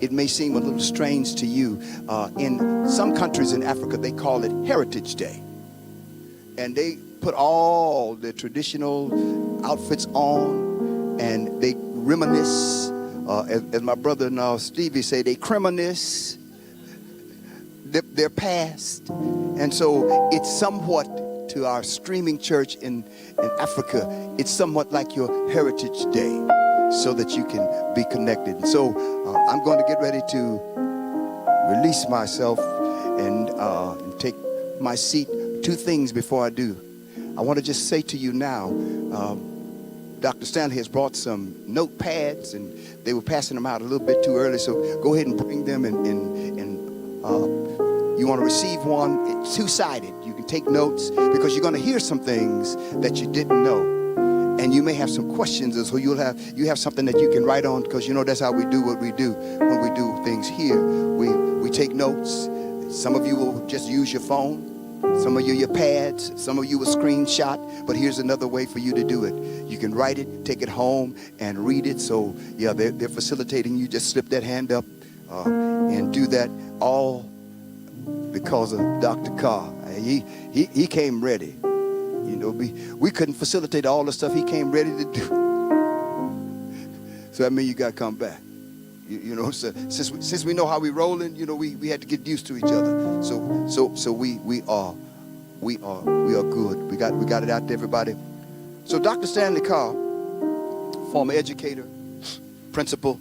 it may seem a little strange to you. In some countries in Africa, they call it Heritage Day. And they put all the traditional outfits on, and they reminisce. As my brother Stevie say, they reminisce their past. And so it's somewhat, to our streaming church in Africa, it's somewhat like your Heritage Day, so that you can be connected. And so I'm going to get ready to release myself and take my seat. Two things before I do. I want to just say to you now, Dr. Stanley has brought some notepads, and they were passing them out a little bit too early, so go ahead and bring them, and you want to receive one. It's two-sided. You can take notes, because you're going to hear some things that you didn't know, and you may have some questions, and so you have something that you can write on, because you know that's how we do what we do when we do things here. We take notes. Some of you will just use your phone. Some of you your pads, some of you a screenshot, but here's another way for you to do it. You can write it, take it home, and read it. So yeah, they're facilitating you. Just slip that hand up and do that, all because of Dr. Carr. He came ready. You know, we couldn't facilitate all the stuff he came ready to do. So that means you got to come back. You know, so since we know how we rolling, you know, we had to get used to each other. So we are good. We got it out to everybody. So Dr. Stanley Carr, former educator, principal,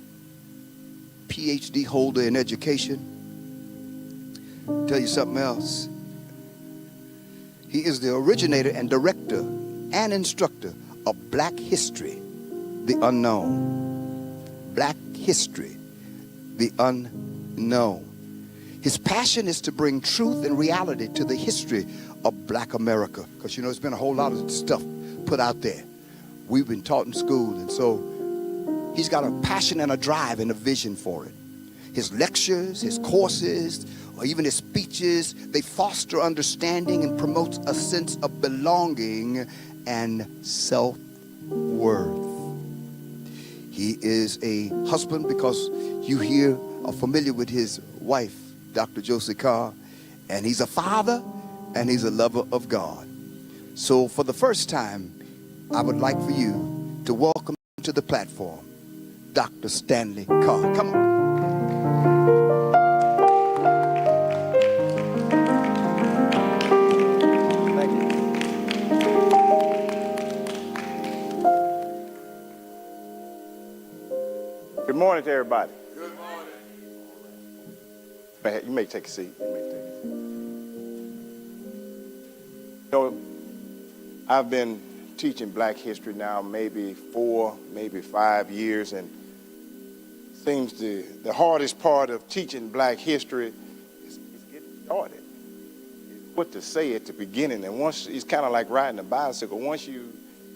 PhD holder in education. Tell you something else. He is the originator and director and instructor of Black History, the Unknown. Black History, the Unknown. His passion is to bring truth and reality to the history of Black America, because you know there's been a whole lot of stuff put out there. We've been taught in school, and so he's got a passion and a drive and a vision for it. His lectures, his courses, or even his speeches, they foster understanding and promote a sense of belonging and self-worth. He is a husband, because you here are familiar with his wife, Dr. Josie Carr, and he's a father and he's a lover of God. So for the first time, I would like for you to welcome to the platform, Dr. Stanley Carr. Come on. Good morning to everybody. Good morning. You may take a seat. So, I've been teaching Black history now maybe 4, maybe 5 years, and it seems the hardest part of teaching Black history is getting started. It's what to say at the beginning, and once it's kind of like riding a bicycle. Once you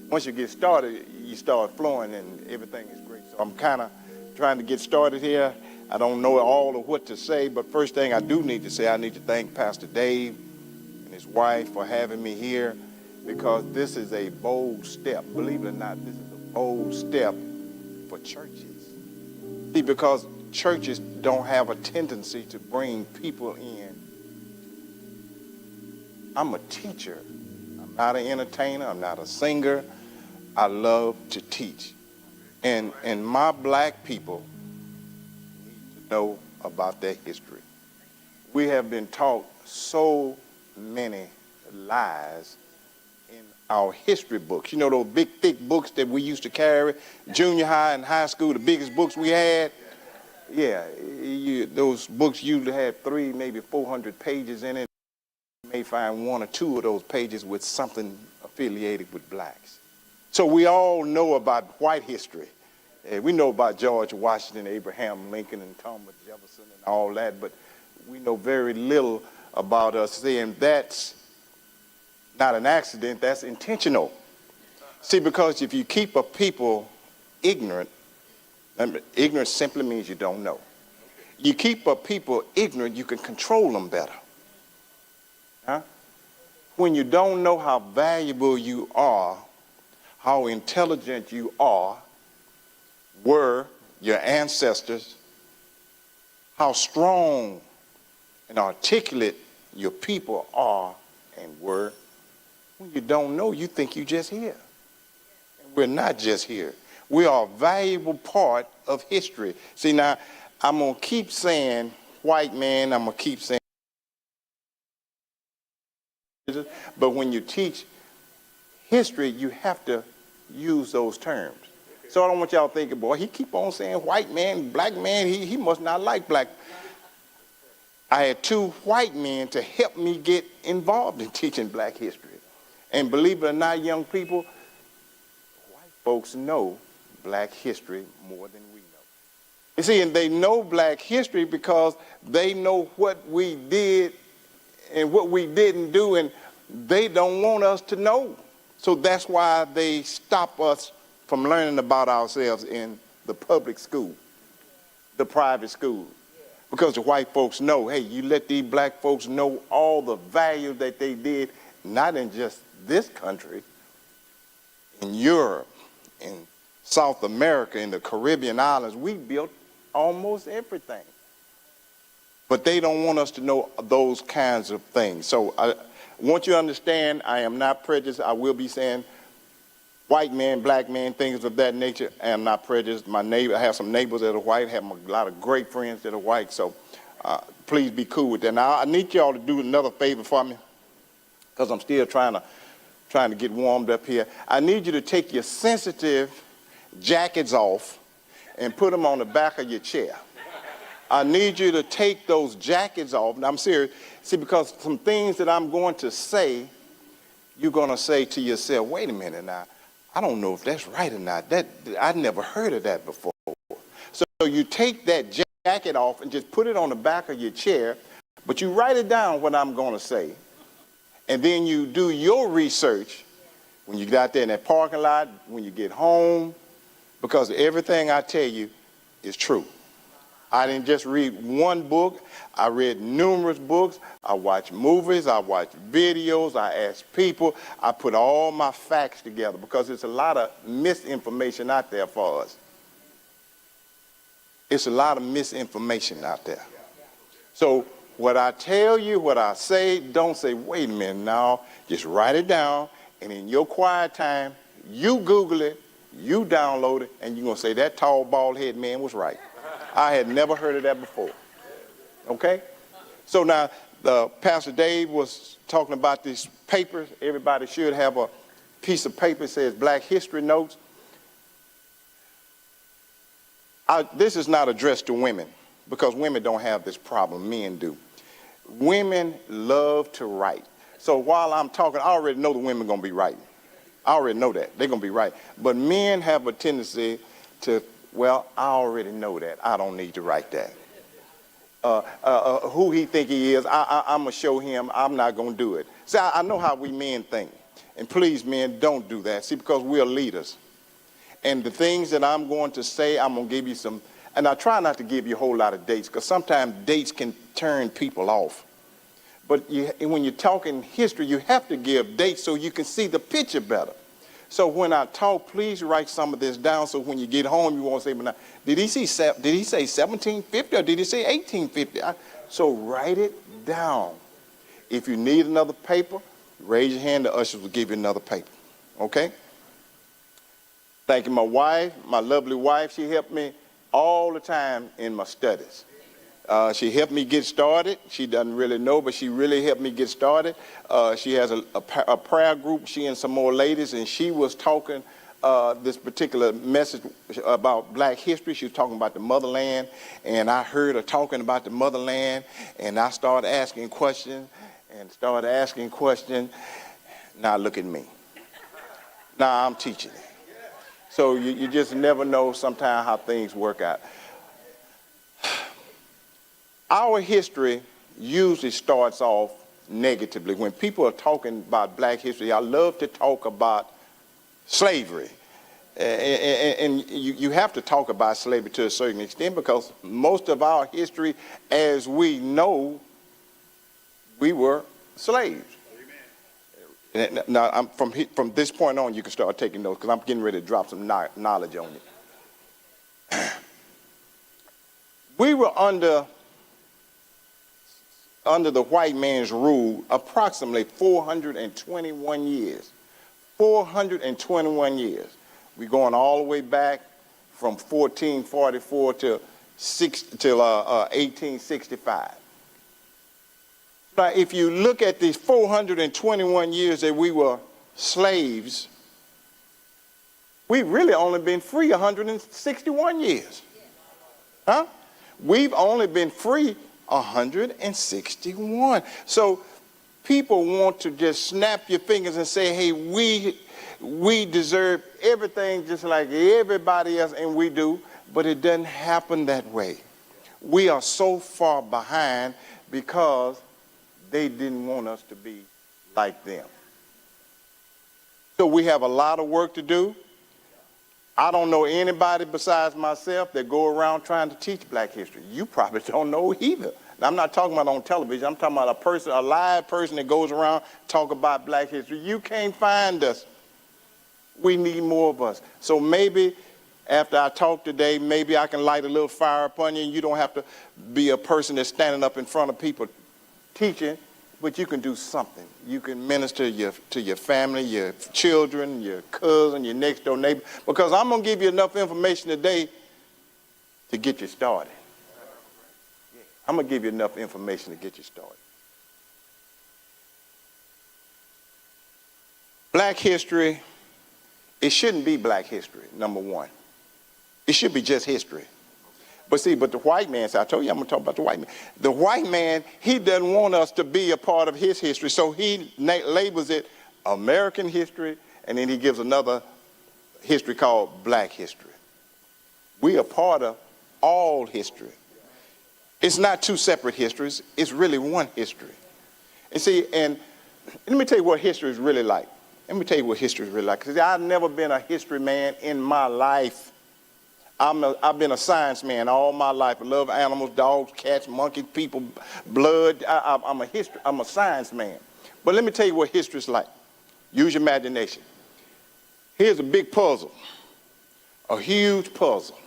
get started, you start flowing, and everything is great. So I'm kind of trying to get started here. I don't know all of what to say, but first thing I do need to say, I need to thank Pastor Dave and his wife for having me here, because this is a bold step. Believe it or not, this is a bold step for churches. See, because churches don't have a tendency to bring people in. I'm a teacher. I'm not an entertainer. I'm not a singer. I love to teach. And my Black people need to know about their history. We have been taught so many lies in our history books. You know those big, thick books that we used to carry, junior high and high school, the biggest books we had? Yeah, those books usually had 300, maybe 400 pages in it. You may find 1 or 2 of those pages with something affiliated with Blacks. So we all know about white history. We know about George Washington, Abraham Lincoln, and Thomas Jefferson and all that, but we know very little about us. And that's not an accident, that's intentional. See, because if you keep a people ignorant, ignorance simply means you don't know. You keep a people ignorant, you can control them better. Huh? When you don't know how valuable you are, how intelligent you are, were your ancestors, how strong and articulate your people are and were. When you don't know, you think you're just here. And we're not just here. We are a valuable part of history. See, now, I'm going to keep saying white man, I'm going to keep saying, but when you teach history, you have to use those terms. So I don't want y'all thinking, boy, he keep on saying white man, black man, he must not like black. I had two white men to help me get involved in teaching black history. And believe it or not, young people, white folks know black history more than we know. You see, and they know black history because they know what we did and what we didn't do, and they don't want us to know. So that's why they stop us from learning about ourselves in the public school, the private school. Because the white folks know, hey, you let these black folks know all the value that they did, not in just this country, in Europe, in South America, in the Caribbean islands. We built almost everything. But they don't want us to know those kinds of things. So I want you to understand, I am not prejudiced. I will be saying white man, black man, things of that nature. I am not prejudiced. My neighbor, I have some neighbors that are white, I have a lot of great friends that are white, so please be cool with that. Now, I need y'all to do another favor for me, because I'm still trying to get warmed up here. I need you to take your sensitive jackets off and put them on the back of your chair. I need you to take those jackets off. Now, I'm serious. See, because some things that I'm going to say, you're going to say to yourself, wait a minute now, I don't know if that's right or not. I'd never heard of that before. So you take that jacket off and just put it on the back of your chair, but you write it down what I'm going to say. And then you do your research when you get out there in that parking lot, when you get home, because everything I tell you is true. I didn't just read one book. I read numerous books. I watched movies. I watched videos. I asked people. I put all my facts together because there's a lot of misinformation out there for us. It's a lot of misinformation out there. So what I tell you, what I say, don't say, wait a minute now. Just write it down, and in your quiet time, you Google it, you download it, and you're going to say, that tall, bald-headed man was right. I had never heard of that before. Okay? So now, Pastor Dave was talking about these papers. Everybody should have a piece of paper that says Black History Notes. This is not addressed to women, because women don't have this problem. Men do. Women love to write. So while I'm talking, I already know the women are going to be writing. I already know that. They're going to be right. But men have a tendency to, well, I already know that. I don't need to write that. Who he think he is, I'm going to show him. I'm not going to do it. See, I know how we men think. And please, men, don't do that. See, because we're leaders. And the things that I'm going to say, I'm going to give you some, and I try not to give you a whole lot of dates, because sometimes dates can turn people off. But when you're talking history, you have to give dates so you can see the picture better. So when I talk, please write some of this down so when you get home, you won't say, but now, did he say 1750 or did he say 1850? So write it down. If you need another paper, raise your hand. The ushers will give you another paper. Okay? Thank you, my wife, my lovely wife. She helped me all the time in my studies. She helped me get started. She doesn't really know, but she really helped me get started. She has a prayer group, she and some more ladies, and she was talking this particular message about black history. She was talking about the motherland, and I heard her talking about the motherland, and I started asking questions and started asking questions. Now look at me. Now I'm teaching it. So you just never know sometimes how things work out. Our history usually starts off negatively. When people are talking about black history, I love to talk about slavery. And you have to talk about slavery to a certain extent, because most of our history, as we know, we were slaves. Amen. Now, from this point on, you can start taking notes, because I'm getting ready to drop some knowledge on you. We were under under the white man's rule approximately 421 years. 421 years. We're going all the way back from 1444 till 1865. Now, if you look at these 421 years that we were slaves, we've really only been free 161 years. Huh? We've only been free 161. So people want to just snap your fingers and say, hey, we deserve everything just like everybody else, and we do, but it doesn't happen that way. We are so far behind because they didn't want us to be like them. So we have a lot of work to do. I don't know anybody besides myself that go around trying to teach black history. You probably don't know either. Now, I'm not talking about on television. I'm talking about a live person that goes around talk about black history. You can't find us. We need more of us. So maybe after I talk today, maybe I can light a little fire upon you, and you don't have to be a person that's standing up in front of people teaching, but you can do something. You can minister to your family, your children, your cousin, your next door neighbor, because I'm going to give you enough information today to get you started. I'm going to give you enough information to get you started. Black history, it shouldn't be black history, number one. It should be just history. But the white man, so I told you I'm going to talk about the white man. The white man, he doesn't want us to be a part of his history, so he labels it American history, and then he gives another history called black history. We are part of all history. It's not two separate histories. It's really one history. And see, and let me tell you what history is really like. Let me tell you what history is really like. Because I've never been a history man in my life. I've been a science man all my life. I love animals, dogs, cats, monkeys, people, blood. I'm a science man. But let me tell you what history is like. Use your imagination. Here's a big puzzle, a huge puzzle.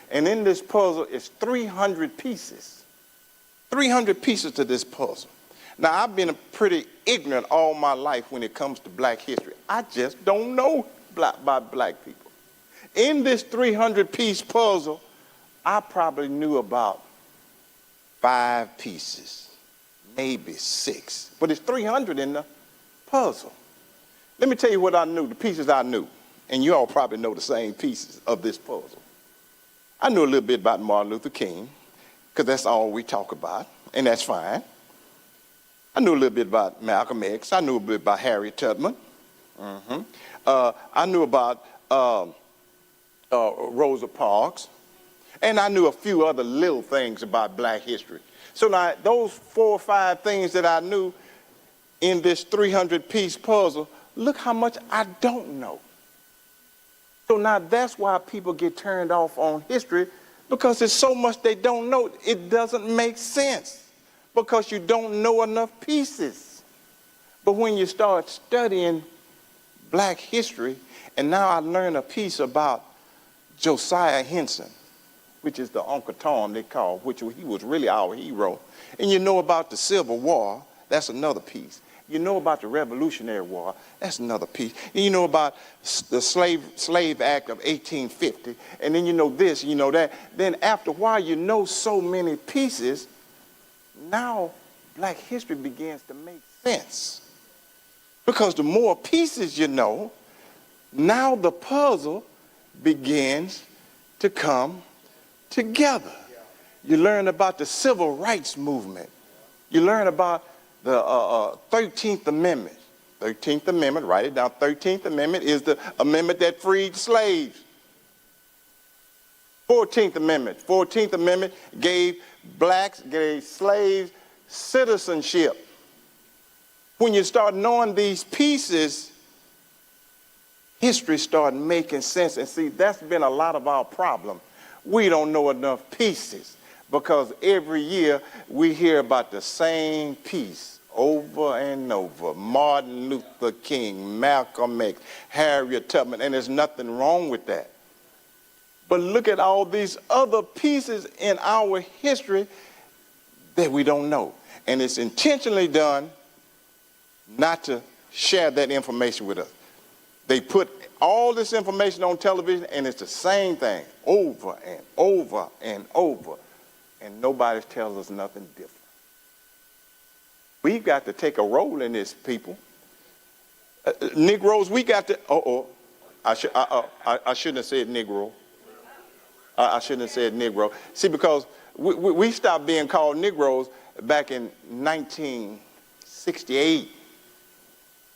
And in this puzzle is 300 pieces. 300 pieces to this puzzle. Now, I've been pretty ignorant all my life when it comes to black history. I just don't know about black people. In this 300-piece puzzle, I probably knew about 5 pieces, maybe 6. But it's 300 in the puzzle. Let me tell you what I knew, the pieces I knew. And you all probably know the same pieces of this puzzle. I knew a little bit about Martin Luther King, because that's all we talk about, and that's fine. I knew a little bit about Malcolm X. I knew a bit about Harriet Tubman. I knew about Rosa Parks. And I knew a few other little things about black history. So now those 4 or 5 things that I knew in this 300-piece puzzle, look how much I don't know. So now that's why people get turned off on history, because there's so much they don't know. It doesn't make sense because you don't know enough pieces. But when you start studying black history, and now I learned a piece about Josiah Henson, which is the Uncle Tom they call, which he was really our hero. And you know about the Civil War, that's another piece. You know about the Revolutionary War, that's another piece. And you know about the Slave Act of 1850, and then you know this, you know that. Then after a while, you know so many pieces, now black history begins to make sense. Because the more pieces you know, now the puzzle begins to come together. You learn about the civil rights movement. You learn about the 13th Amendment. 13th Amendment, write it down. 13th Amendment is the amendment that freed slaves. 14th Amendment. 14th Amendment gave slaves citizenship. When you start knowing these pieces, history started making sense. And see, that's been a lot of our problem. We don't know enough pieces because every year we hear about the same piece over and over. Martin Luther King, Malcolm X, Harriet Tubman, and there's nothing wrong with that. But look at all these other pieces in our history that we don't know. And it's intentionally done not to share that information with us. They put all this information on television, and it's the same thing over and over and over, and nobody tells us nothing different. We've got to take a role in this, people. Negroes, we got to, I shouldn't have said Negro. I shouldn't have said Negro. See, because we stopped being called Negroes back in 1968.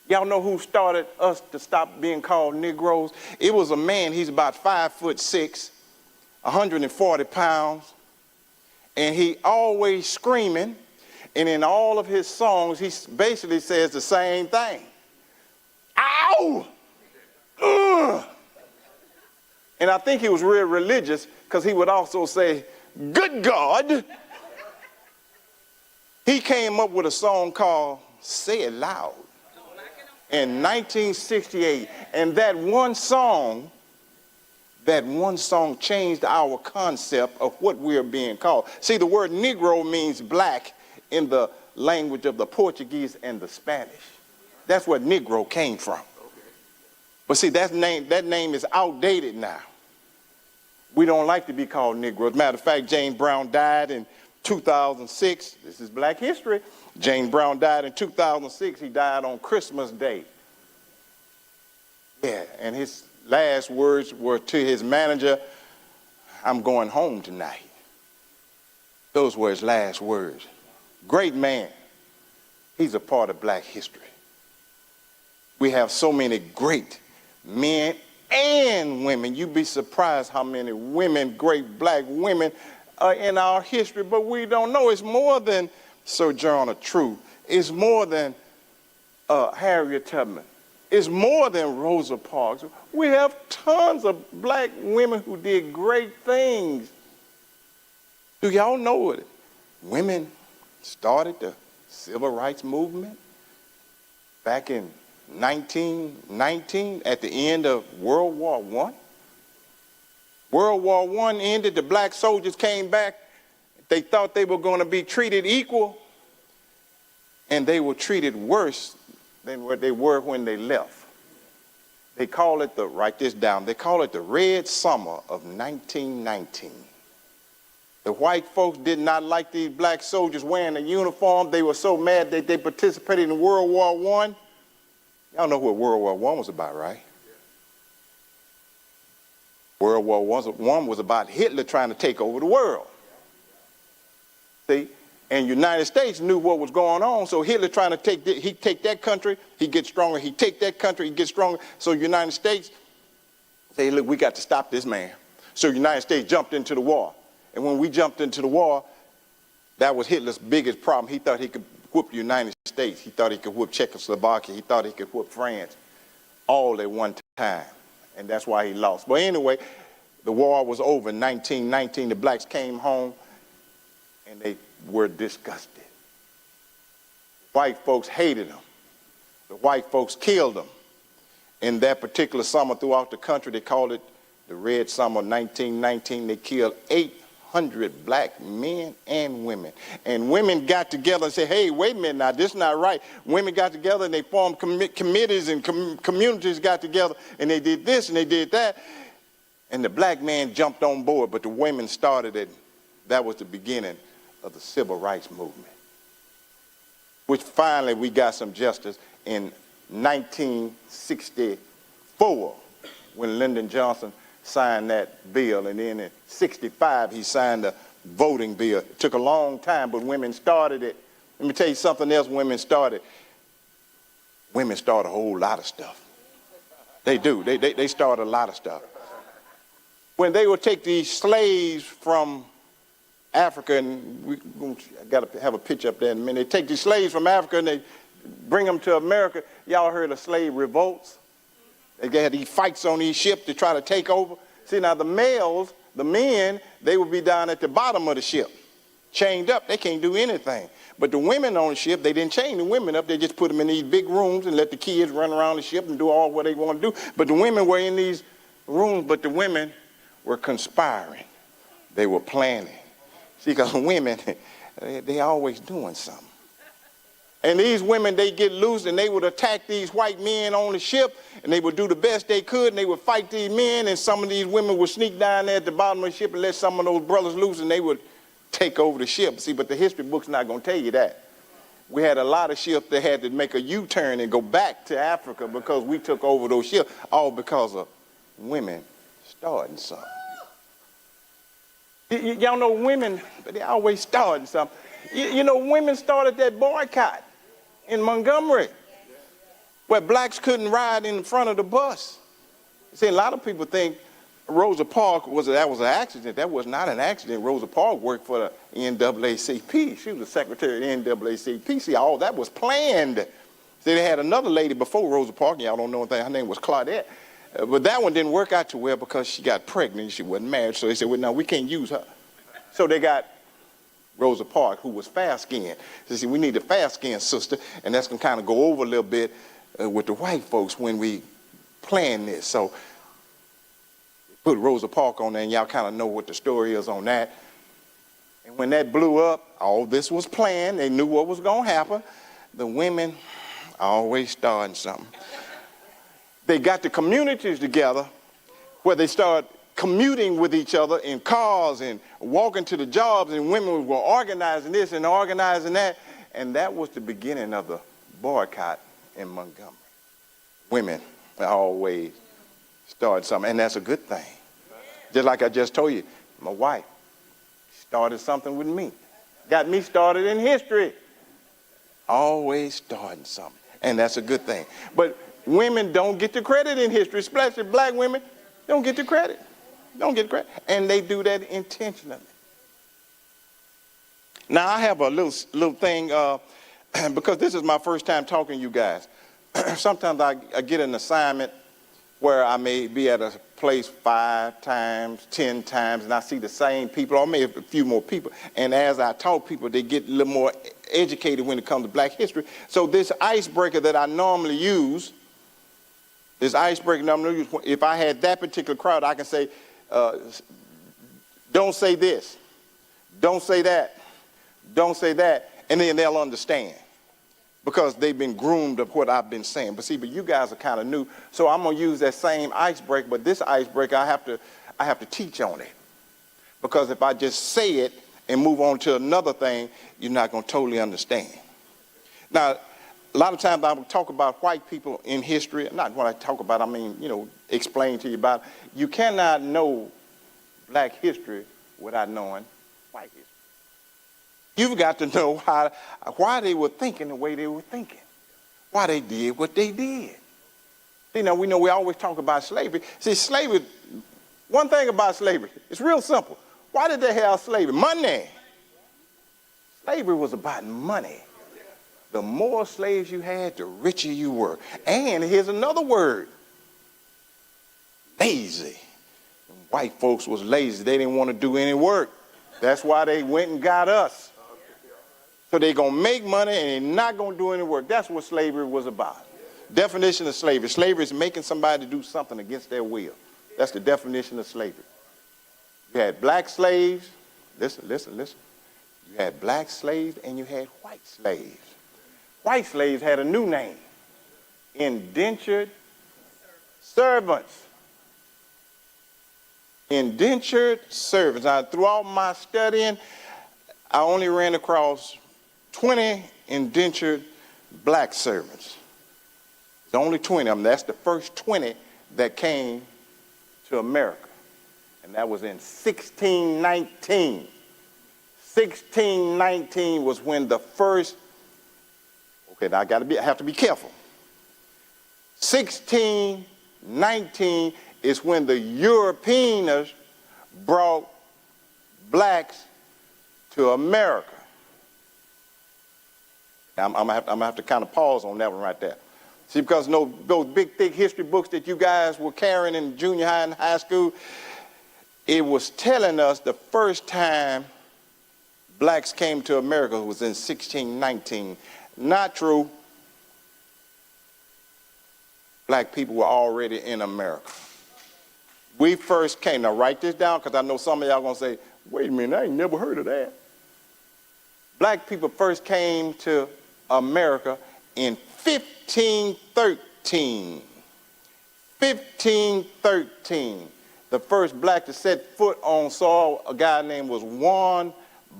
Y'all know who started us to stop being called Negroes? It was a man. He's about 5'6", 140 pounds, and he always screaming, and in all of his songs, he basically says the same thing. Ow! Ugh! And I think he was real religious, because he would also say, good God. He came up with a song called Say It Loud in 1968. And that one song changed our concept of what we're being called. See, the word Negro means black in the language of the Portuguese and the Spanish. That's where Negro came from. But see, that name is outdated now. We don't like to be called Negro. As a matter of fact, James Brown died in 2006. This is Black history. James Brown died in 2006. He died on Christmas Day. Yeah, and his last words were to his manager, I'm going home tonight. Those were his last words. Great man. He's a part of Black history. We have so many great men and women. You'd be surprised how many women, great Black women, are in our history, but we don't know. It's more than Sojourner Truth. It's more than Harriet Tubman. It's more than Rosa Parks. We have tons of Black women who did great things. Do y'all know it? Women started the civil rights movement back in 1919 at the end of World War I. World War I ended, the Black soldiers came back. They thought they were going to be treated equal, and they were treated worse than what they were when they left. They call it write this down, they call it the Red Summer of 1919. The white folks did not like these Black soldiers wearing a uniform. They were so mad that they participated in World War I. Y'all know what World War I was about, right? World War I was about Hitler trying to take over the world. See? And the United States knew what was going on, so Hitler trying to take that country, he gets stronger. He take that country, he gets stronger. So the United States say, look, we got to stop this man. So the United States jumped into the war. And when we jumped into the war, that was Hitler's biggest problem. He thought he could whoop the United States. He thought he could whoop Czechoslovakia. He thought he could whoop France all at one time. And that's why he lost. But anyway, the war was over in 1919. The Blacks came home, and they were disgusted. White folks hated them. The white folks killed them. In that particular summer throughout the country, they called it the Red Summer of 1919. They killed 800 Black men and women. And women got together and said, hey, wait a minute now, this is not right. Women got together and they formed committees, and communities got together, and they did this and they did that. And the Black man jumped on board, but the women started it. That was the beginning of the civil rights movement, which finally we got some justice in 1964 when Lyndon Johnson signed that bill, and then in 65 he signed the voting bill. It took a long time, but women started it. Let me tell you something else women started. Women start a whole lot of stuff. They do. They start a lot of stuff. When they would take these slaves from Africa, and I got to have a picture up there in a minute. They take these slaves from Africa and they bring them to America. Y'all heard of slave revolts? They had these fights on these ships to try to take over. See, now the males, the men, they would be down at the bottom of the ship, chained up. They can't do anything. But the women on the ship, they didn't chain the women up. They just put them in these big rooms and let the kids run around the ship and do all what they want to do. But the women were in these rooms, but the women were conspiring. They were planning. See, because women, They always doing something. And these women, they get loose and they would attack these white men on the ship, and they would do the best they could, and they would fight these men, and some of these women would sneak down there at the bottom of the ship and let some of those brothers loose, and they would take over the ship. See, but the history book's not going to tell you that. We had a lot of ships that had to make a U-turn and go back to Africa because we took over those ships, all because of women starting something. Y'all know women, but they always starting something. You know, women started that boycott in Montgomery, where blacks couldn't ride in front of the bus. See, a lot of people think Rosa Parks was an accident. That was not an accident. Rosa Parks worked for the NAACP. She was the secretary of the NAACP. See, all that was planned. See, they had another lady before Rosa Parks. Y'all don't know anything. Her name was Claudette. But that one didn't work out too well because she got pregnant. She wasn't married. So they said, well, no, we can't use her. So they got Rosa Parks, who was fair-skinned. They said, we need a fair-skinned sister, and that's going to kind of go over a little bit with the white folks when we plan this. So put Rosa Parks on there, and y'all kind of know what the story is on that. And when that blew up, all this was planned. They knew what was going to happen. The women always starting something. They got the communities together where they start commuting with each other in cars and walking to the jobs, and women were organizing this and organizing that, and that was the beginning of the boycott in Montgomery. Women always started something, and that's a good thing. Just like I just told you, my wife started something with me, got me started in history. Always starting something, and that's a good thing. But women don't get the credit in history, especially black women don't get the credit. Don't get credit. And they do that intentionally. Now, I have a little thing, because this is my first time talking to you guys. Sometimes I get an assignment where I may be at a place 5 times, 10 times, and I see the same people, or maybe a few more people. And as I talk, people, they get a little more educated when it comes to black history. So this icebreaker that I normally use, if I had that particular crowd, I can say, don't say this, don't say that, don't say that, and then they'll understand because they've been groomed of what I've been saying. But you guys are kind of new, so I'm going to use that same icebreaker, but this icebreaker, I have to teach on it, because if I just say it and move on to another thing, you're not going to totally understand. Now, a lot of times I will talk about white people in history. Not when I talk about, I mean, explain to you about. You cannot know black history without knowing white history. You've got to know why they were thinking the way they were thinking, why they did what they did. We always talk about slavery. See, slavery, one thing about slavery, it's real simple. Why did they have slavery? Money. Slavery was about money. The more slaves you had, the richer you were. And here's another word, lazy. White folks was lazy. They didn't want to do any work. That's why they went and got us. So they're going to make money and they're not going to do any work. That's what slavery was about. Definition of slavery. Slavery is making somebody do something against their will. That's the definition of slavery. You had black slaves. Listen. You had black slaves and you had white slaves. White slaves had a new name, indentured servants. Indentured servants. Now, throughout my studying, I only ran across 20 indentured black servants. There's only 20 of them. That's the first 20 that came to America. And that was in 1619. 1619 was when the first, okay, now I have to be careful. 1619 is when the Europeans brought blacks to America. Now, I'm gonna have to kind of pause on that one right there. See, because those big, thick history books that you guys were carrying in junior high and high school, it was telling us the first time blacks came to America was in 1619. Not true. Black people were already in America. We first came. Now write this down, because I know some of y'all going to say, wait a minute, I ain't never heard of that. Black people first came to America in 1513. 1513. The first black to set foot on soil, a guy named was Juan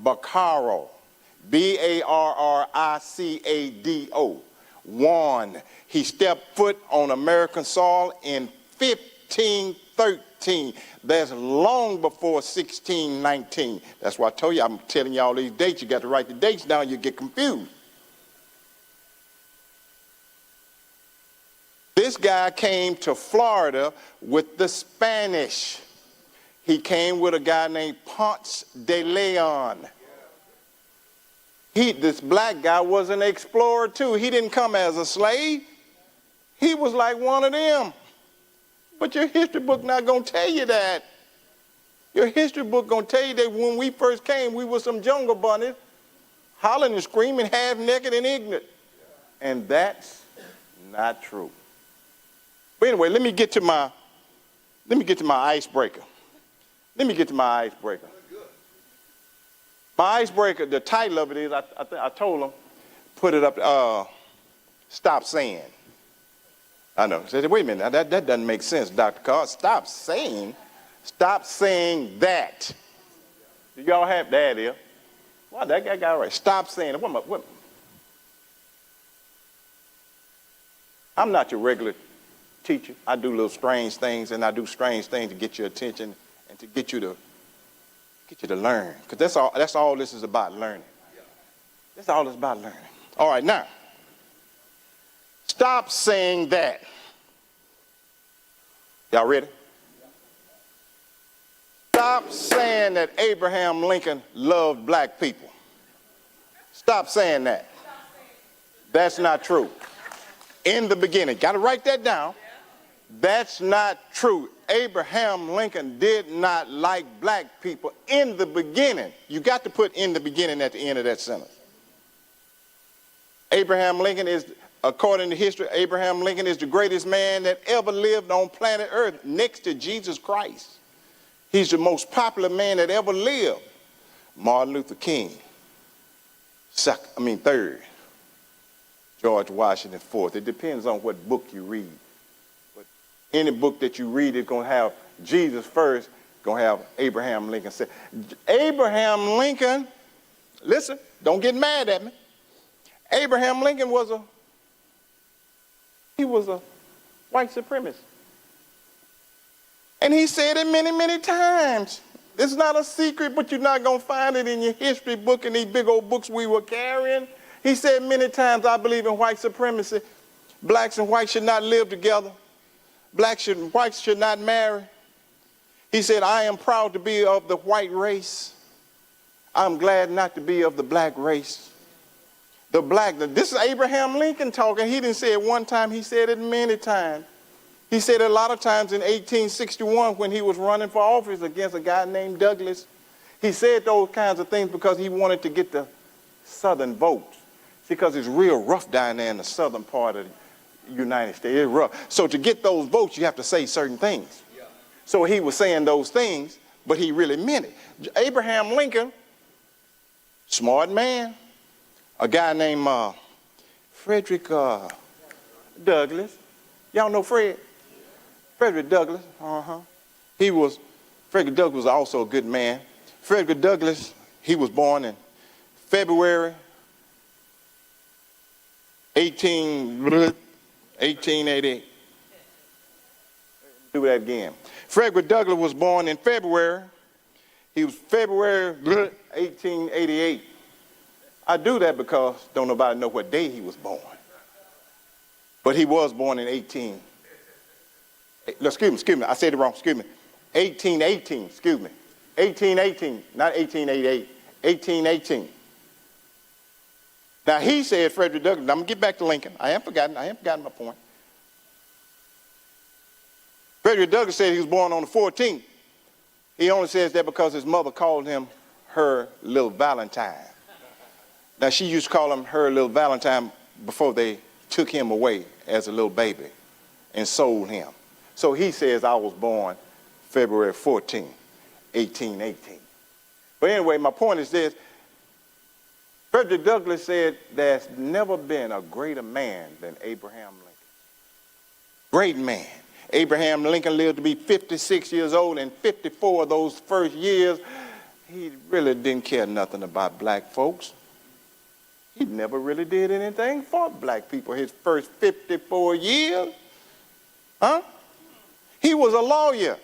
Barricado. Barricado. Juan. He stepped foot on American soil in 1513. That's long before 1619. That's why I told you, I'm telling you all these dates. You got to write the dates down, you get confused. This guy came to Florida with the Spanish. He came with a guy named Ponce de Leon. This black guy was an explorer too. He didn't come as a slave. He was like one of them. But your history book not going to tell you that. Your history book going to tell you that when we first came, we were some jungle bunnies, hollering and screaming, half naked and ignorant. And that's not true. But anyway, let me get to my icebreaker. My icebreaker, the title of it is, I told them, put it up, Stop Saying. I know. Say, wait a minute, that doesn't make sense, Dr. Carr. Stop saying that. Do y'all have that here? Well, that guy got it right. Stop saying it. I'm not your regular teacher. I do little strange things, and I do strange things to get your attention and to get you to learn. Because that's all this is about, learning. That's all it's about, learning. All right, now, stop saying that. Y'all ready? Stop saying that Abraham Lincoln loved black people. Stop saying that. That's not true. In the beginning, got to write that down. That's not true. Abraham Lincoln did not like black people in the beginning. You got to put in the beginning at the end of that sentence. Abraham Lincoln is, according to history, Abraham Lincoln is the greatest man that ever lived on planet Earth next to Jesus Christ. He's the most popular man that ever lived. Martin Luther King, third. George Washington, fourth. It depends on what book you read. But any book that you read is going to have Jesus first, going to have Abraham Lincoln. Abraham Lincoln, listen, don't get mad at me. Abraham Lincoln was a white supremacist. And he said it many, many times. It's not a secret, but you're not going to find it in your history book and these big old books we were carrying. He said many times, I believe in white supremacy. Blacks and whites should not live together. Blacks and whites should not marry. He said, I am proud to be of the white race. I'm glad not to be of the black race. This is Abraham Lincoln talking. He didn't say it one time, he said it many times. He said it a lot of times in 1861 when he was running for office against a guy named Douglas. He said those kinds of things because he wanted to get the Southern votes. Because it's real rough down there in the southern part of the United States. It's rough. So to get those votes, you have to say certain things. Yeah. So he was saying those things, but he really meant it. Abraham Lincoln, smart man, a guy named Frederick Douglass. Y'all know Fred? Frederick Douglass. Frederick Douglass was also a good man. Frederick Douglass, he was born in February 1888. Do that again. Frederick Douglass was born in February. He was February 1888. I do that because don't nobody know what day he was born. But he was born in 1818, not 1888, 1818. Now he said, Frederick Douglass, I'm going to get back to Lincoln. I haven't forgotten my point. Frederick Douglass said he was born on the 14th. He only says that because his mother called him her little Valentine. Now she used to call him her little Valentine before they took him away as a little baby and sold him. So he says I was born February 14, 1818. But anyway, my point is this. Frederick Douglass said there's never been a greater man than Abraham Lincoln. Great man. Abraham Lincoln lived to be 56 years old, and 54 of those first years, he really didn't care nothing about black folks. He never really did anything for black people his first 54 years. Huh? He was a lawyer.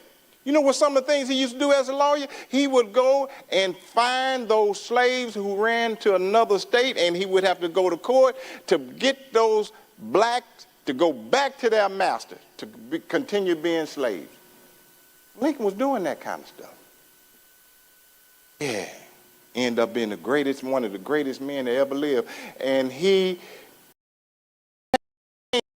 You know what some of the things he used to do as a lawyer? He would go and find those slaves who ran to another state, and he would have to go to court to get those blacks to go back to their master, to continue being slaves. Lincoln was doing that kind of stuff. Yeah. Ended up being the greatest, one of the greatest men that ever lived. And he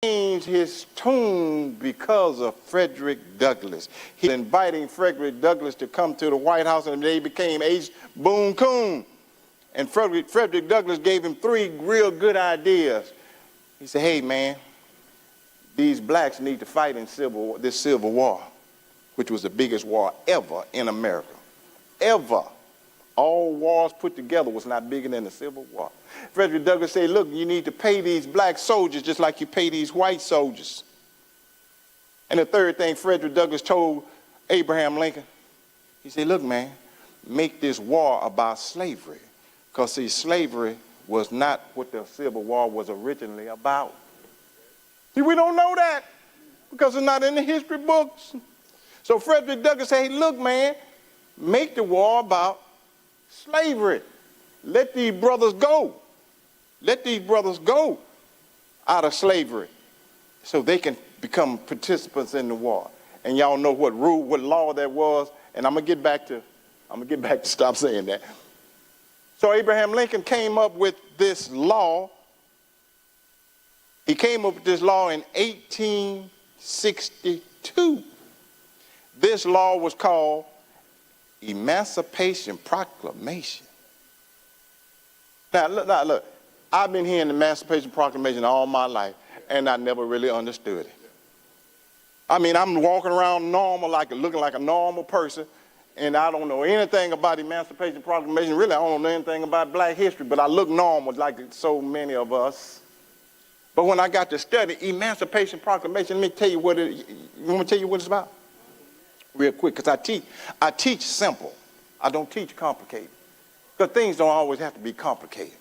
changed his tune because of Frederick Douglass. He was inviting Frederick Douglass to come to the White House, and they became H. Boone Coon. And Frederick Douglass gave him 3 real good ideas. He said, hey, man, these blacks need to fight in this Civil War, which was the biggest war ever in America. Ever. All wars put together was not bigger than the Civil War. Frederick Douglass said, look, you need to pay these black soldiers just like you pay these white soldiers. And the third thing Frederick Douglass told Abraham Lincoln, he said, look, man, make this war about slavery. Because, see, slavery was not what the Civil War was originally about. See, we don't know that because it's not in the history books. So Frederick Douglass said, hey, look, man, make the war about slavery. Let these brothers go. Let these brothers go out of slavery so they can become participants in the war. And y'all know what rule, what law that was. And I'm gonna get back to stop saying that. So Abraham Lincoln came up with this law. He came up with this law in 1862. This law was called Emancipation Proclamation. Now look, I've been hearing the Emancipation Proclamation all my life, and I never really understood it. I mean, I'm walking around normal, looking like a normal person, and I don't know anything about the Emancipation Proclamation. Really, I don't know anything about black history, but I look normal like so many of us. But when I got to study Emancipation Proclamation, let me tell you what it, you want me to tell you what it's about? Real quick, because I teach simple. I don't teach complicated. Because things don't always have to be complicated.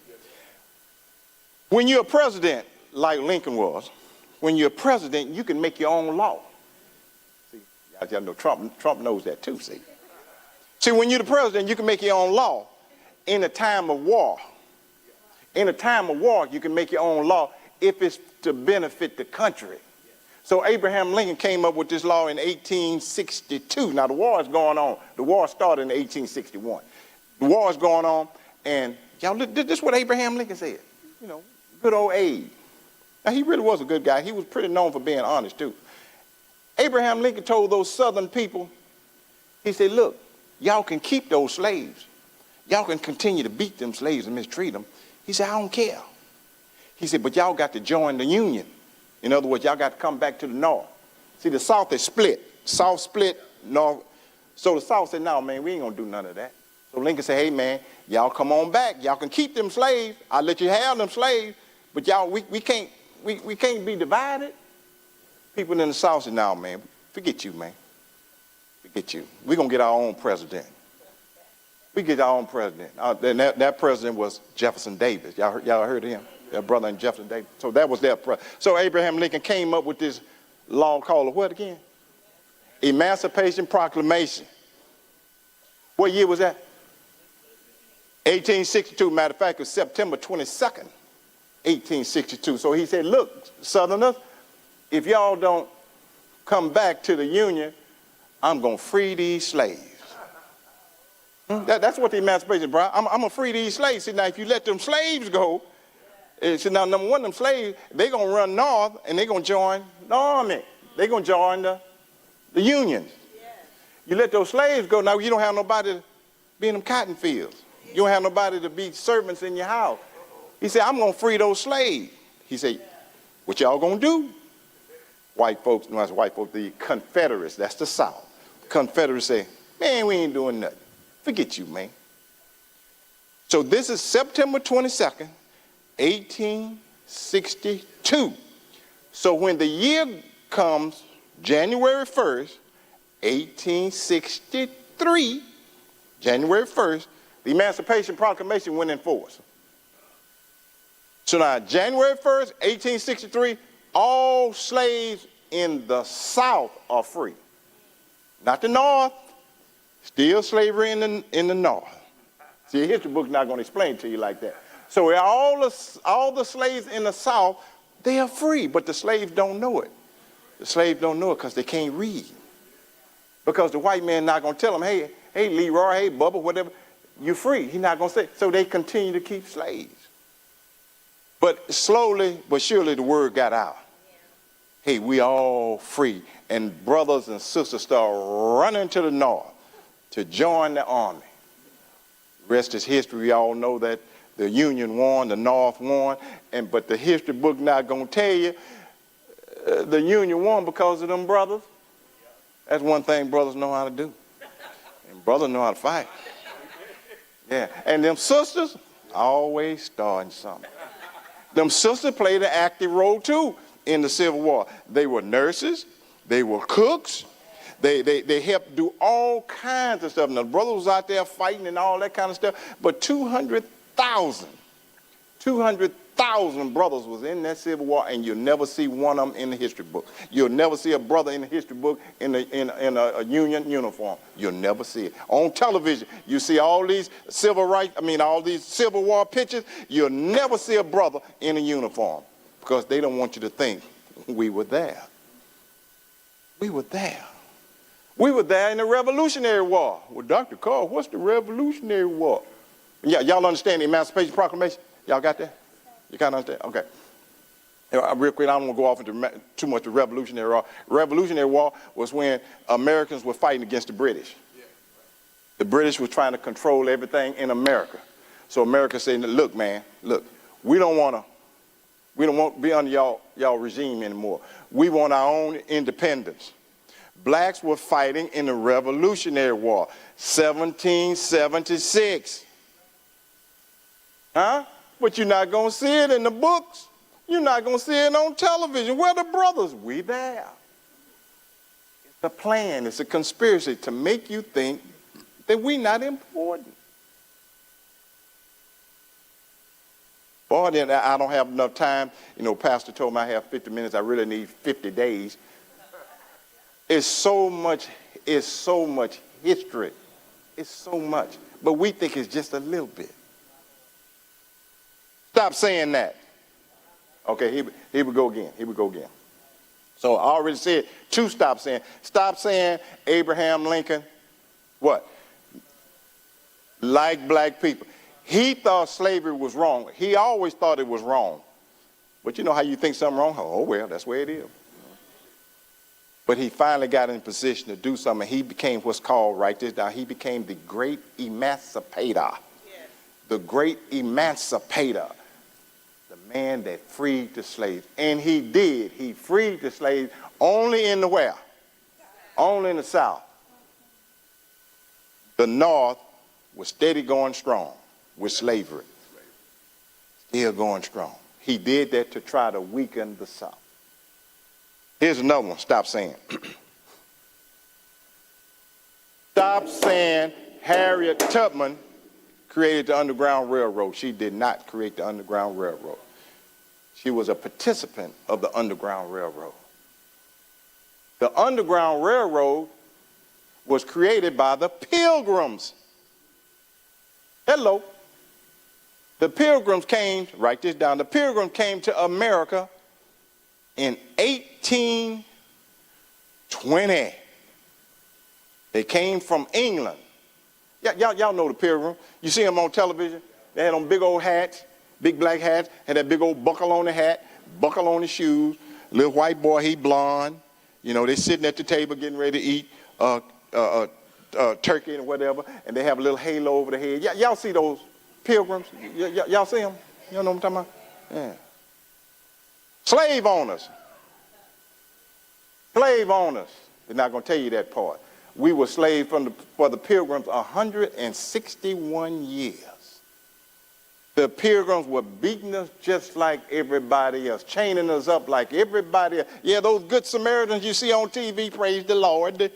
When you're a president, like Lincoln was, when you're a president, you can make your own law. See, y'all know Trump knows that too, see. See, when you're the president, you can make your own law in a time of war. In a time of war, you can make your own law if it's to benefit the country. So Abraham Lincoln came up with this law in 1862. Now the war is going on. The war started in 1861. The war is going on, and y'all, this is what Abraham Lincoln said. You know, good old Abe. Now he really was a good guy. He was pretty known for being honest too. Abraham Lincoln told those Southern people, he said, look, y'all can keep those slaves. Y'all can continue to beat them slaves and mistreat them. He said, I don't care. He said, but y'all got to join the Union. In other words, y'all got to come back to the North. See, the South is split. South split, North. So the South said, no, man, we ain't going to do none of that. So Lincoln said, hey, man, y'all come on back. Y'all can keep them slaves. I'll let you have them slaves. But y'all, we can't be divided. People in the South said, no, man, forget you, man. Forget you. We're going to get our own president. We get our own president. That president was Jefferson Davis. Y'all heard of him? Their brother and Jefferson Davis. So that was their president. So Abraham Lincoln came up with this law called what again? Emancipation Proclamation. What year was that? 1862. Matter of fact, it was September 22nd, 1862. So he said, look, Southerners, if y'all don't come back to the Union, I'm going to free these slaves. That's what the emancipation brought. I'm going to free these slaves. See, now, if you let them slaves go, see, now, number one, them slaves, they're going to run north, and they're going to join the army. They're going to join the unions. Yes. You let those slaves go, now you don't have nobody to be in them cotton fields. You don't have nobody to be servants in your house. He said, I'm going to free those slaves. He said, what y'all going to do? White folks, no, that's white folks, the Confederates, that's the South. Confederates say, man, we ain't doing nothing. Forget you, man. So this is September 22nd, 1862. So when the year comes, January 1st, 1863, January 1st, the Emancipation Proclamation went in force. So now, January 1st, 1863, all slaves in the South are free. Not the North, still slavery in the North. See, a history book's not going to explain it to you like that. So all the slaves in the South, they are free, but the slaves don't know it. The slaves don't know it because they can't read. Because the white man not going to tell them, hey, Leroy, hey, Bubba, whatever, you're free. He's not going to say it. So they continue to keep slaves. But slowly but surely the word got out. Hey, we all free. And brothers and sisters start running to the North to join the army. The rest is history. We all know that the Union won, the North won. But the history book not going to tell you the Union won because of them brothers. That's one thing brothers know how to do. And brothers know how to fight. Yeah. And them sisters always starting something. Them sisters played an active role too in the Civil War. They were nurses, they were cooks, they helped do all kinds of stuff. And the brothers was out there fighting and all that kind of stuff. But 200,000 brothers was in that Civil War, and you'll never see one of them in the history book. You'll never see a brother in the history book in a Union uniform. You'll never see it. On television, you see all these all these Civil War pictures. You'll never see a brother in a uniform because they don't want you to think we were there. We were there. We were there in the Revolutionary War. Well, Dr. Carl, what's the Revolutionary War? Yeah, y'all understand the Emancipation Proclamation? Y'all got that? You kind of understand? Okay. Real quick, I don't want to go off into too much of Revolutionary War. Revolutionary War was when Americans were fighting against the British. The British were trying to control everything in America. So America said, look, man, look, we don't want to be under y'all regime anymore. We want our own independence. Blacks were fighting in the Revolutionary War, 1776. Huh? But you're not going to see it in the books. You're not going to see it on television. Where the brothers? We there. It's a plan. It's a conspiracy to make you think that we're not important. Boy, then I don't have enough time. You know, Pastor told me I have 50 minutes. I really need 50 days. It's so much history. It's so much. But we think it's just a little bit. Stop saying that. Okay, here we go again. Here we go again. So I already said two stop saying. Stop saying Abraham Lincoln, what? Like black people. He thought slavery was wrong. He always thought it was wrong. But you know how you think something wrong? Oh, well, that's where it is. But he finally got in position to do something. He became what's called, write this down, he became the great emancipator. Yes. The great emancipator. The man that freed the slaves. And he did. He freed the slaves only in the where? Only in the South. The North was steady going strong with slavery. Still going strong. He did that to try to weaken the South. Here's another one. Stop saying. Stop saying Harriet Tubman created the Underground Railroad. She did not create the Underground Railroad. She was a participant of the Underground Railroad. The Underground Railroad was created by the Pilgrims. Hello. The Pilgrims came, write this down, the Pilgrims came to America in 1820. They came from England. Y'all know the Pilgrim. You see them on television. They had on big old hats, big black hats, had that big old buckle on the hat, buckle on the shoes. Little white boy, he blonde. You know, they sitting at the table getting ready to eat turkey and whatever, and they have a little halo over the head. Y'all see those Pilgrims? Y'all see them? You know what I'm talking about? Yeah. Slave owners. Slave owners. They're not going to tell you that part. We were slaves for the Pilgrims 161 years. The Pilgrims were beating us just like everybody else, chaining us up like everybody else. Yeah, those good Samaritans you see on TV, praise the Lord,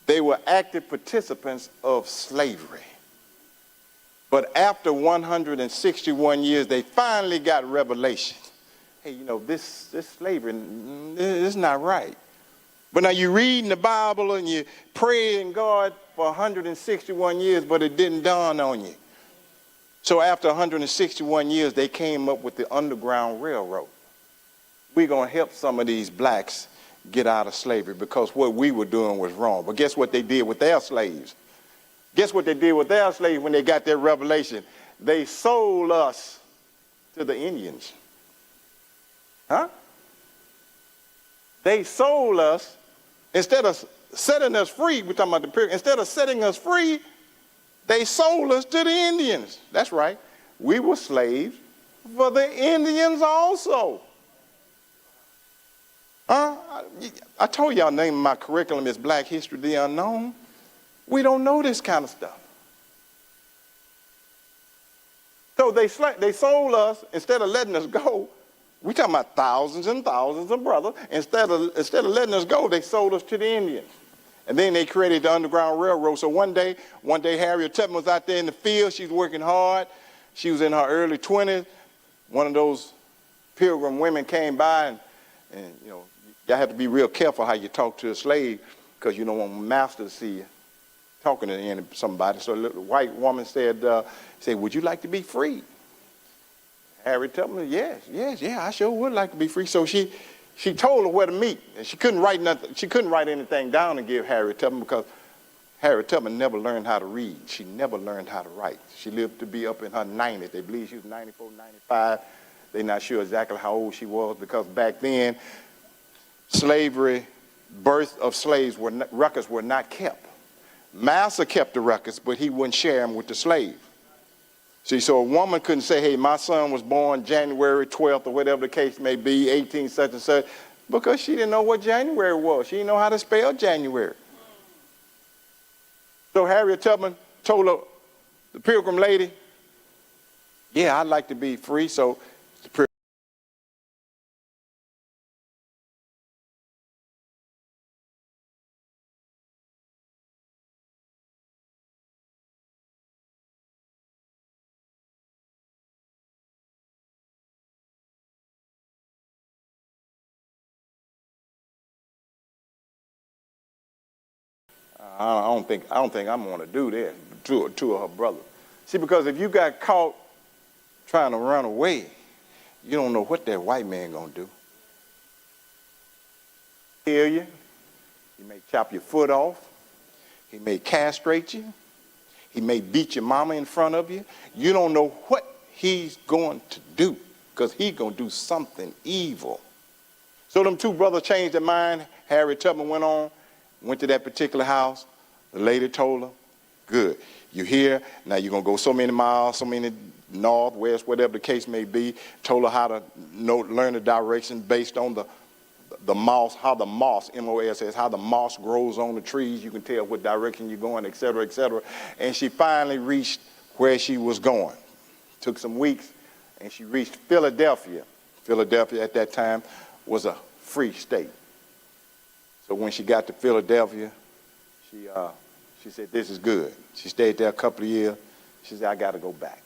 they were active participants of slavery. But after 161 years, they finally got revelation. Hey, you know, this slavery is not right. But now you read in the Bible and you pray in God for 161 years, but it didn't dawn on you. So after 161 years, they came up with the Underground Railroad. We're going to help some of these blacks get out of slavery because what we were doing was wrong. But guess what they did with their slaves? Guess what they did with their slaves when they got their revelation? They sold us to the Indians. Huh? They sold us, instead of setting us free, we're talking about the period, instead of setting us free, they sold us to the Indians. That's right. We were slaves for the Indians also. I told y'all the name of my curriculum is Black History, the Unknown. We don't know this kind of stuff. So they sold us, instead of letting us go, we're talking about thousands and thousands of brothers. Instead of letting us go, they sold us to the Indians. And then they created the Underground Railroad. So one day Harriet Tubman was out there in the field. She was working hard. She was in her early 20s. One of those Pilgrim women came by, and you know, y'all have to be real careful how you talk to a slave because you don't want master to see you talking to somebody. So the white woman said, would you like to be free? Harriet Tubman, yes, I sure would like to be free. So she told her where to meet, and she couldn't write nothing. She couldn't write anything down and give Harriet Tubman because Harriet Tubman never learned how to read. She never learned how to write. She lived to be up in her 90s. They believe she was 94, 95. They're not sure exactly how old she was because back then, slavery, birth of slaves, records were not kept. Master kept the records, but he wouldn't share them with the slave. See, so a woman couldn't say, hey, my son was born January 12th or whatever the case may be, 18 such and such, because she didn't know what January was. She didn't know how to spell January. So Harriet Tubman told her, the Pilgrim lady, yeah, I'd like to be free. So the Pilgrim I don't think I'm going to do that to two of her brothers. See, because if you got caught trying to run away, you don't know what that white man going to do. Kill you. He may chop your foot off. He may castrate you. He may beat your mama in front of you. You don't know what he's going to do because he's going to do something evil. So them two brothers changed their mind. Harriet Tubman went to that particular house. The lady told her, good, you're here. Now you're going to go so many miles, so many north, west, whatever the case may be. Told her how to learn the direction based on the moss, how the moss, M-O-S-S, how the moss grows on the trees. You can tell what direction you're going, et cetera, et cetera. And she finally reached where she was going. Took some weeks, and she reached Philadelphia. Philadelphia at that time was a free state. So when she got to Philadelphia, she said, this is good. She stayed there a couple of years. She said, I got to go back.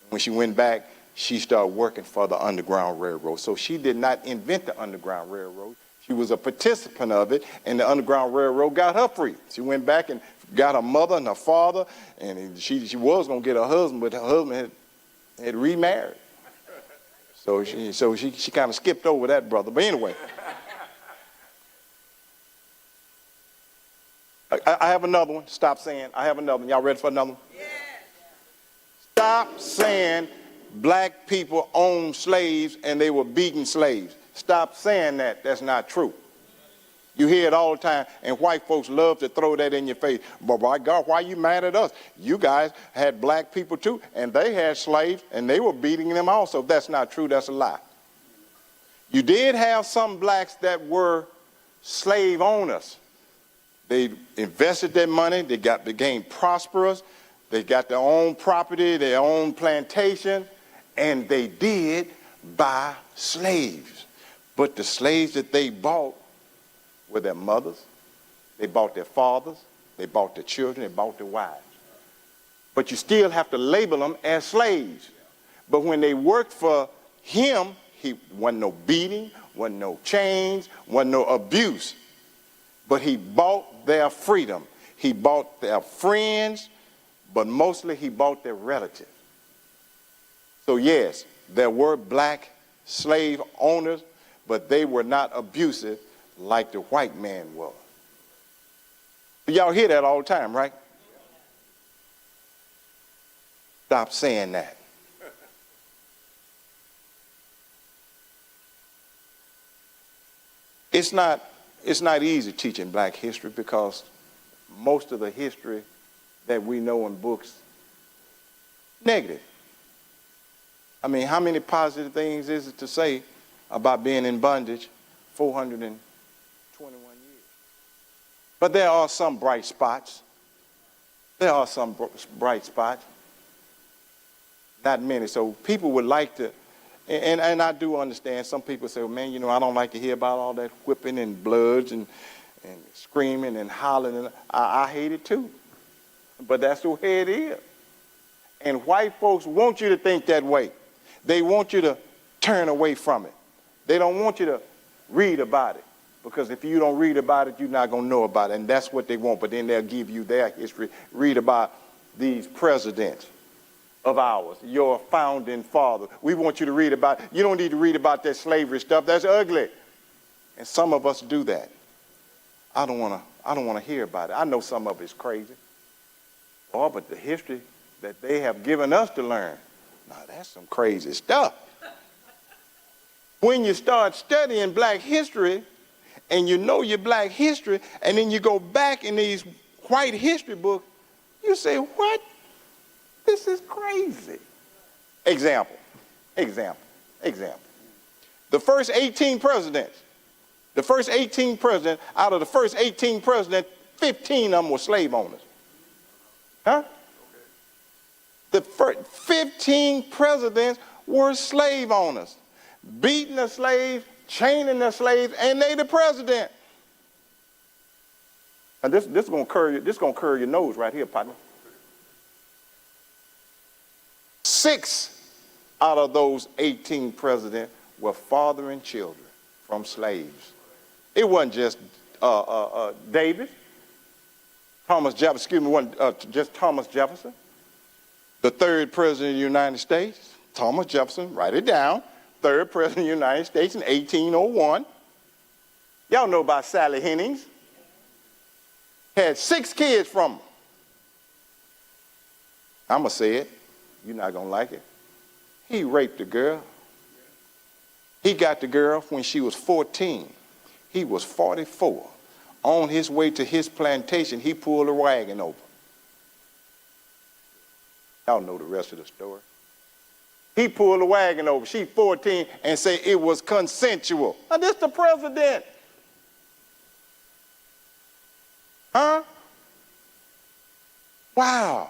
When she went back, she started working for the Underground Railroad. So she did not invent the Underground Railroad. She was a participant of it, and the Underground Railroad got her free. She went back and got her mother and her father, and she was going to get her husband, but her husband had remarried. So she kind of skipped over that brother. But anyway. I have another one. Stop saying, I have another one. Y'all ready for another one? Yeah. Stop saying black people owned slaves and they were beating slaves. Stop saying that. That's not true. You hear it all the time, and white folks love to throw that in your face. But by God, why are you mad at us? You guys had black people too, and they had slaves, and they were beating them also. That's not true. That's a lie. You did have some blacks that were slave owners. They invested their money. They became prosperous. They got their own property, their own plantation, and they did buy slaves. But the slaves that they bought were their mothers, they bought their fathers, they bought their children, they bought their wives. But you still have to label them as slaves. But when they worked for him, he wasn't no beating, wasn't no chains, wasn't no abuse. But he bought their freedom. He bought their friends, but mostly he bought their relatives. So yes, there were black slave owners, but they were not abusive like the white man was. Y'all hear that all the time, right? Stop saying that. It's not easy teaching black history because most of the history that we know in books, negative. I mean, how many positive things is it to say about being in bondage 421 years? But there are some bright spots. There are some bright spots. Not many. So people would like to, and I do understand, some people say, well, man, you know, I don't like to hear about all that whipping and bloods and screaming and hollering. And I hate it too. But that's the way it is. And white folks want you to think that way. They want you to turn away from it. They don't want you to read about it. Because if you don't read about it, you're not going to know about it. And that's what they want. But then they'll give you their history. Read about these presidents of ours, your founding father. We want you to read about, you don't need to read about that slavery stuff. That's ugly. And some of us do that. I don't want to hear about it. I know some of it's crazy. Oh, but the history that they have given us to learn, now that's some crazy stuff. When you start studying black history and you know your black history and then you go back in these white history books, you say, what? This is crazy. Example. The first 18 presidents, out of the first 18 presidents, 15 of them were slave owners. Huh? The first 15 presidents were slave owners, beating the slaves, chaining the slaves, and they the president. And this is gonna curl your nose right here, partner. 6 out of those 18 presidents were fathering children from slaves. It wasn't just David, Thomas Jefferson, wasn't just Thomas Jefferson. The third president of the United States, Thomas Jefferson, write it down, third president of the United States in 1801. Y'all know about Sally Hemings. Had 6 kids from him. I'm going to say it. You're not going to like it. He raped the girl. He got the girl when she was 14. He was 44. On his way to his plantation, he pulled a wagon over. Y'all know the rest of the story. He pulled a wagon over. She's 14 and say it was consensual. Now this the president. Huh? Wow.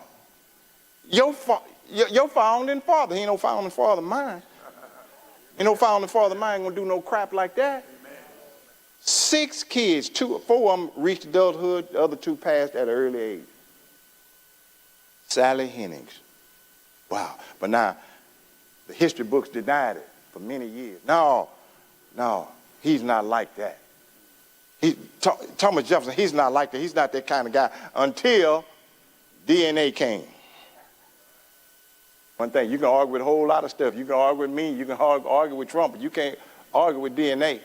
Your founding father, he ain't no founding father of mine. Ain't no founding father of mine gonna do no crap like that. 6 kids, 4 of them reached adulthood, the other 2 passed at an early age. Sally Hemings. Wow. But now, the history books denied it for many years. No, he's not like that. Thomas Jefferson, he's not like that. He's not that kind of guy until DNA came. One thing, you can argue with a whole lot of stuff. You can argue with me, you can argue with Trump, but you can't argue with DNA.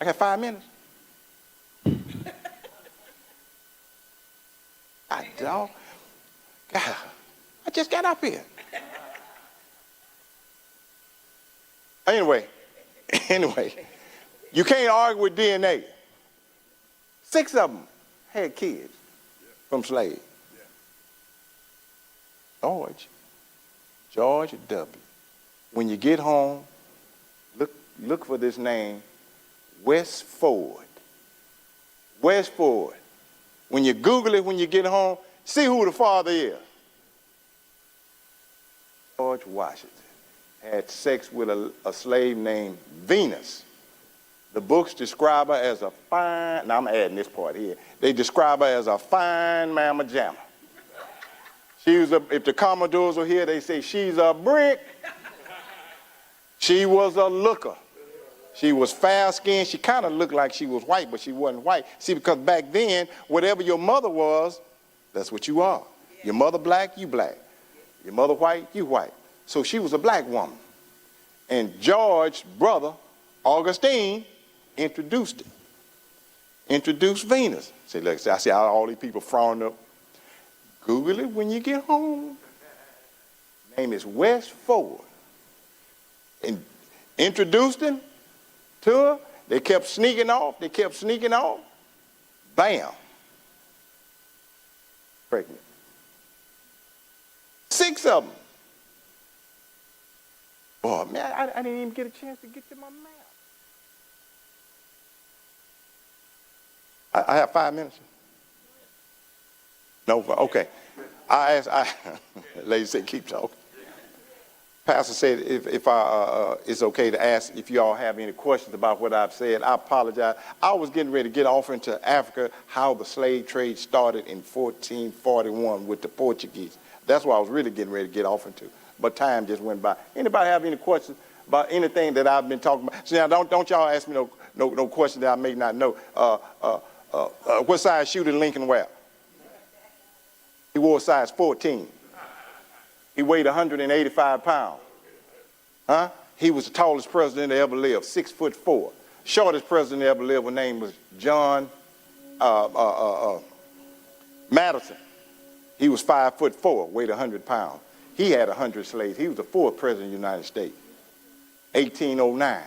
I got 5 minutes. God, I just got up here. Anyway, you can't argue with DNA. 6 of them had kids from slaves. George W. When you get home, look for this name, West Ford. West Ford. When you Google it when you get home, See who the father is. George Washington had sex with a slave named Venus. The books describe her as a fine, now I'm adding this part here. They describe her as a fine mamma jamma. She was if the Commodores were here, they say she's a brick. She was a looker. She was fair-skinned. She kind of looked like she was white, but she wasn't white. See, because back then, whatever your mother was, that's what you are. Your mother black, you black. Your mother white, you white. So she was a black woman. And George's brother, Augustine, introduced Venus. Say, look, I see all these people frowning up. Google it when you get home. Name is West Ford. And introduced him to her. They kept sneaking off. Bam. Pregnant. 6 of them. Boy, man, I didn't even get a chance to get to my map. I have 5 minutes. No, okay. Lady said, keep talking. Pastor said, if it's okay to ask if you all have any questions about what I've said. I apologize. I was getting ready to get off into Africa, how the slave trade started in 1441 with the Portuguese. That's what I was really getting ready to get off into. But time just went by. Anybody have any questions about anything that I've been talking about? So now, don't y'all ask me no questions that I may not know. What size shoe did Lincoln wear? He wore a size 14. He weighed 185 pounds. Huh? He was the tallest president that ever lived, 6'4". Shortest president that ever lived, his name was John Madison. He was 5'4", weighed 100 pounds. He had 100 slaves. He was the 4th president of the United States, 1809.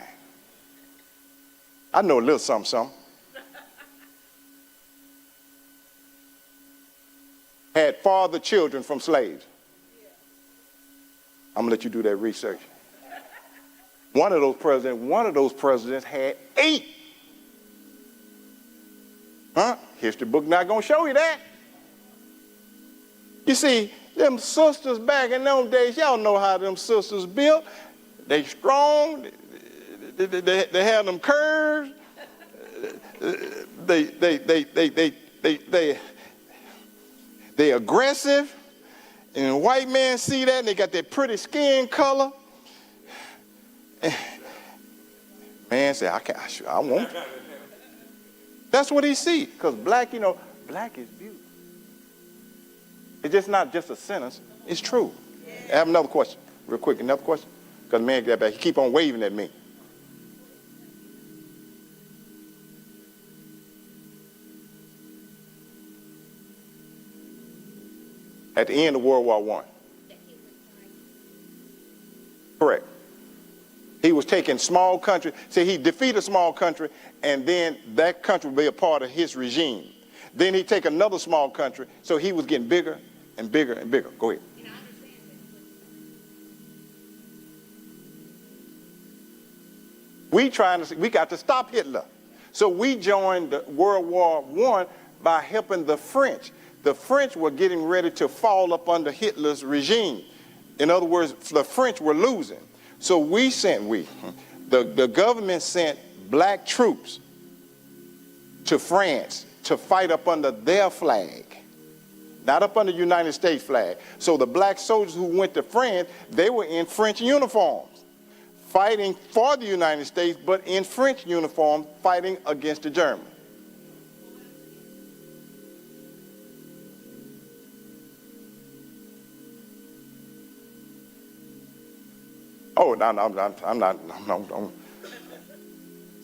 I know a little something. Had fathered children from slaves. I'm gonna let you do that research. One of those presidents had 8. Huh? History book not gonna show you that. You see, them sisters back in those days, y'all know how them sisters built. They strong. They have them curves. They aggressive. And the white man see that, and they got that pretty skin color. Man say, I want it. That's what he see. Because black, black is beautiful. It's just not just a sentence. It's true. I have another question, real quick. Another question? Because the man got back. He keep on waving at me. At the end of World War I. Correct. He was taking small country. See, he defeated a small country, and then that country would be a part of his regime. Then he'd take another small country, so he was getting bigger and bigger and bigger. Go ahead. We got to stop Hitler. So we joined the World War I by helping the French. The French were getting ready to fall up under Hitler's regime. In other words, the French were losing. So the government sent black troops to France to fight up under their flag, not up under the United States flag. So the black soldiers who went to France, they were in French uniforms, fighting for the United States, but in French uniforms, fighting against the Germans. Oh, no, I'm not.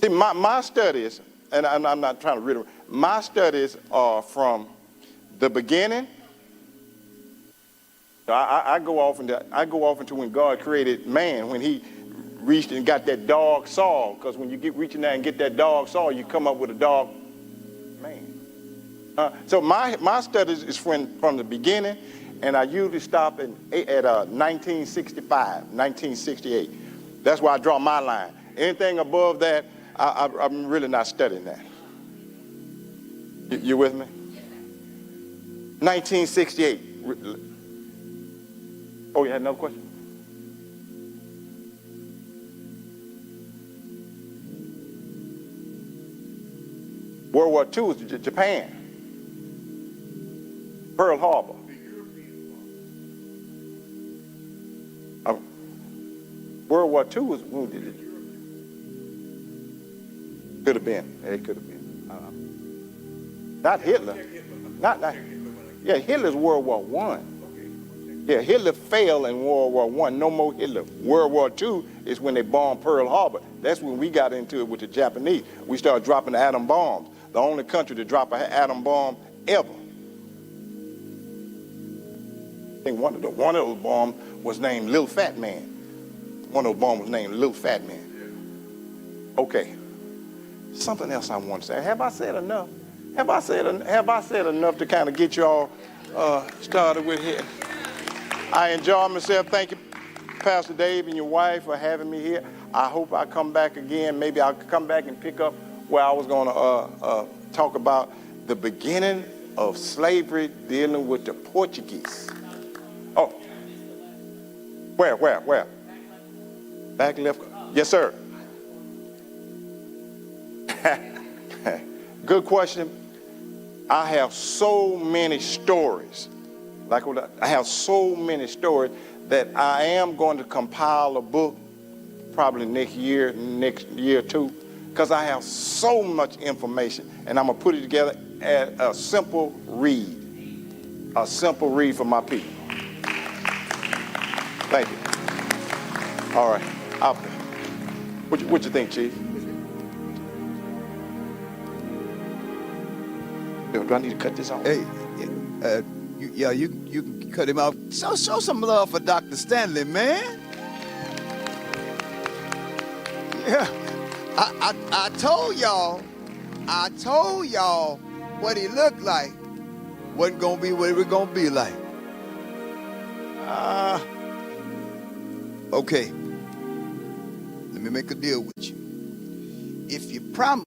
See, my studies, and I'm not trying to read them, my studies are from the beginning. I go off into when God created man, when he reached and got that dog saw, because when you get reaching there and get that dog saw, you come up with a dog man. So my studies is from the beginning. And I usually stop at 1965, 1968. That's where I draw my line. Anything above that, I'm really not studying that. You with me? 1968. Oh, you had another question? World War II was Japan. Pearl Harbor. World War II was wounded. Could have been. It could have been. Not Hitler. Not. Yeah, Hitler's World War I. Yeah, Hitler failed in World War I. No more Hitler. World War II is when they bombed Pearl Harbor. That's when we got into it with the Japanese. We started dropping the atom bombs. The only country to drop an atom bomb ever. I think one of those bombs was named Little Fat Man. One of those bombs was named Little Fat Man. Okay. Something else I want to say. Have I said enough? Have I said enough to kind of get you all started with here? I enjoy myself. Thank you, Pastor Dave and your wife, for having me here. I hope I come back again. Maybe I'll come back and pick up where I was going to talk about the beginning of slavery dealing with the Portuguese. Oh, where? Back left. Yes, sir. Good question. I have so many stories. I have so many stories that I am going to compile a book probably next year or two, because I have so much information, and I'm going to put it together as a simple read for my people. Thank you. All right. What you think, Chief? Do I need to cut this off? Hey, you can cut him off. Show some love for Dr. Stanley, man. Yeah, I told y'all what he looked like wasn't gonna be what it was gonna be like. Okay. Let me make a deal with you. If you promise